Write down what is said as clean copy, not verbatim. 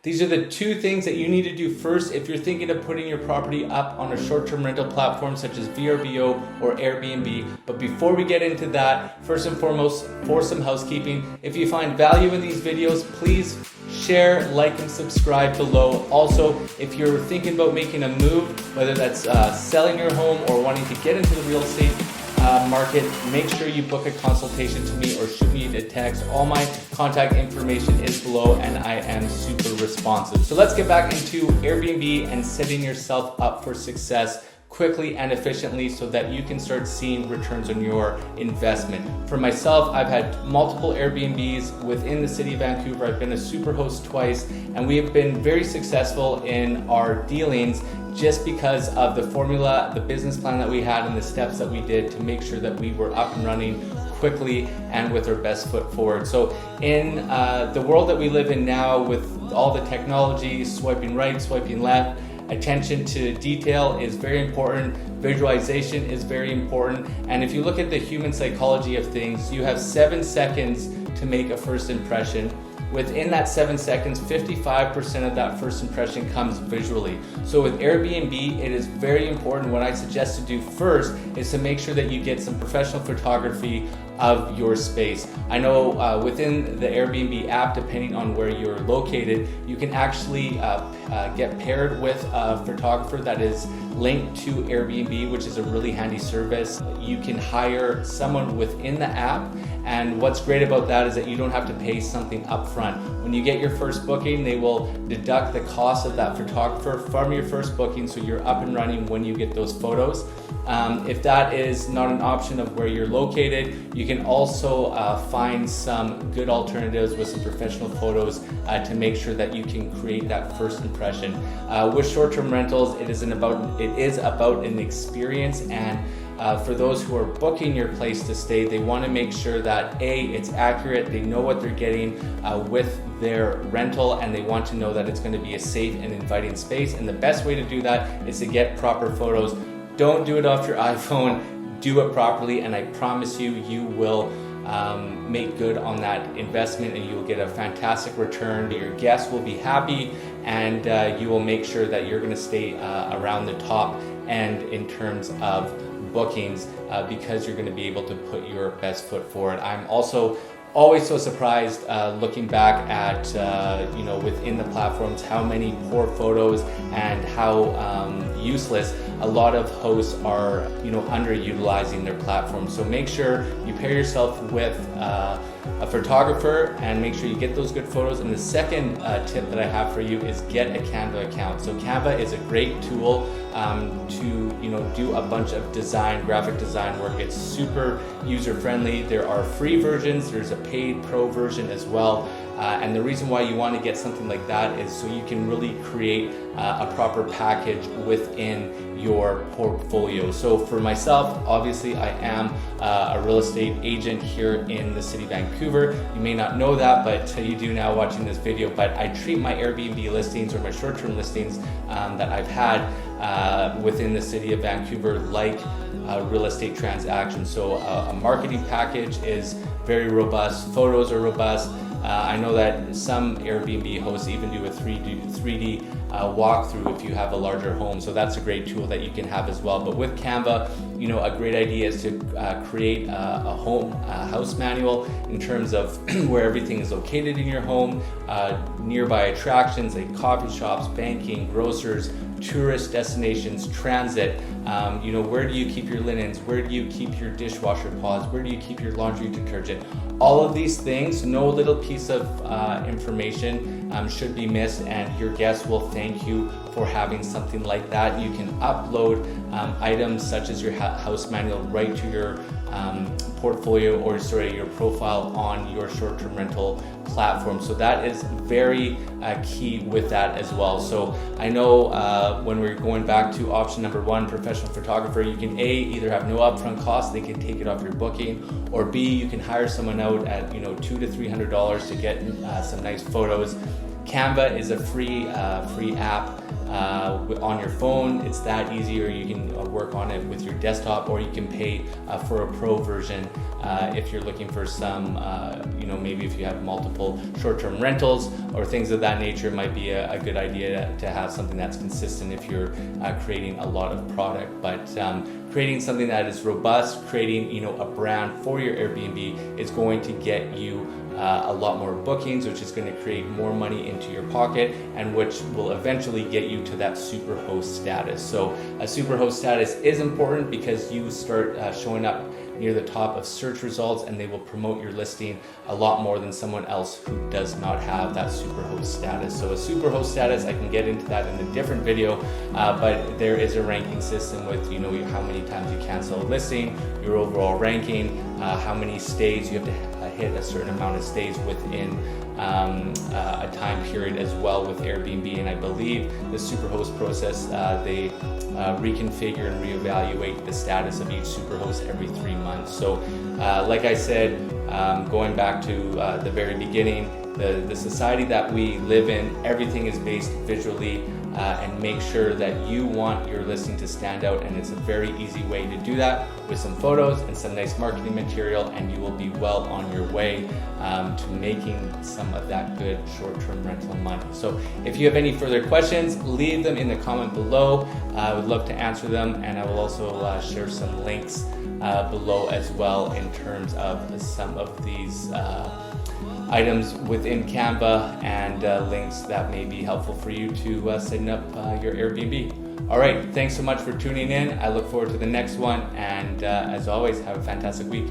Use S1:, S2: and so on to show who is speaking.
S1: These are the two things that you need to do first if you're thinking of putting your property up on a short-term rental platform such as VRBO or Airbnb. But before we get into that, first and foremost, for some housekeeping, if you find value in these videos, please share, like, and subscribe below. Also, if you're thinking about making a move, whether that's selling your home or wanting to get into the real estate market, make sure you book a consultation to me or shoot me a text. All my contact information is below and I am super responsive. So let's get back into Airbnb and setting yourself up for success quickly and efficiently so that you can start seeing returns on your investment. For myself, I've had multiple Airbnbs within the city of Vancouver. I've been a super host twice, and we have been very successful in our dealings just because of the formula, the business plan that we had, and the steps that we did to make sure that we were up and running quickly and with our best foot forward. So in the world that we live in now, with all the technology, swiping right, swiping left, attention to detail is very important. Visualization is very important. And if you look at the human psychology of things, you have 7 seconds to make a first impression. Within that 7 seconds, 55% of that first impression comes visually. So with Airbnb, it is very important. What I suggest to do first is to make sure that you get some professional photography of your space. I know within the Airbnb app, depending on where you're located, you can actually get paired with a photographer that is linked to Airbnb, which is a really handy service. You can hire someone within the app, and what's great about that is that you don't have to pay something upfront. When you get your first booking, they will deduct the cost of that photographer from your first booking, so you're up and running when you get those photos. If that is not an option of where you're located, you can also find some good alternatives with some professional photos to make sure that you can create that first impression. With short-term rentals, it is about an experience, and for those who are booking your place to stay, they want to make sure that it's accurate, they know what they're getting with their rental, and they want to know that it's going to be a safe and inviting space. And the best way to do that is to get proper photos. Don't do it off your iPhone, do it properly, and I promise you, you will make good on that investment and you will get a fantastic return. Your guests will be happy, and you will make sure that you're going to stay around the top end in terms of bookings because you're going to be able to put your best foot forward. I'm also always so surprised looking back at within the platforms how many poor photos and how useless a lot of hosts are underutilizing their platform. So make sure you pair yourself with a photographer and make sure you get those good photos. And the second tip that I have for you is get a CANVA account. So CANVA is a great tool to do a bunch of graphic design work. It's super user friendly. There are free versions, there's a paid pro version as well. And the reason why you want to get something like that is so you can really create a proper package within your portfolio. So for myself, obviously I am a real estate agent here in the city of Vancouver. You may not know that, but you do now watching this video. But I treat my Airbnb listings or my short-term listings that I've had within the city of Vancouver like real estate transactions. So a marketing package is very robust, photos are robust. I know that some Airbnb hosts even do a 3D walkthrough if you have a larger home, so that's a great tool that you can have as well. But with CANVA, a great idea is to create a house manual in terms of where everything is located in your home, nearby attractions like coffee shops, banking, grocers, tourist destinations, transit, where do you keep your linens, where do you keep your dishwasher pods, where do you keep your laundry detergent. All of these things, no little piece of information should be missed, and your guests will thank you for having something like that. You can upload items such as your house manual right to your portfolio or your profile on your short-term rental platform. So that is very key with that as well. So I know when we're going back to option number 1, professional photographer, you can either have no upfront cost, they can take it off your booking, or B, you can hire someone out at $200 to $300 to get some nice photos. Canva is a free app on your phone. It's that easy, or you can work on it with your desktop, or you can pay for a pro version if you're looking for some, maybe if you have multiple short-term rentals or things of that nature. It might be a good idea to have something that's consistent if you're creating a lot of product. But creating something that is robust, creating a brand for your Airbnb is going to get you a lot more bookings, which is going to create more money into your pocket, and which will eventually get you to that superhost status. So a superhost status is important because you start showing up near the top of search results, and they will promote your listing a lot more than someone else who does not have that superhost status. So a superhost status, I can get into that in a different video, but there is a ranking system with how many times you cancel a listing, your overall ranking, how many stays you have to hit a certain amount of stays within a time period as well with Airbnb. And I believe the superhost process, they reconfigure and reevaluate the status of each superhost every 3 months. So like I said, going back to the very beginning, the society that we live in, everything is based visually, and make sure that you want your listing to stand out, and it's a very easy way to do that with some photos and some nice marketing material, and you will be well on your way to making some of that good short-term rental money. So if you have any further questions, leave them in the comment below. I would love to answer them, and I will also share some links below as well in terms of some of these items within Canva, and links that may be helpful for you to setting up your Airbnb. All right, thanks so much for tuning in. I look forward to the next one, and as always, have a fantastic week.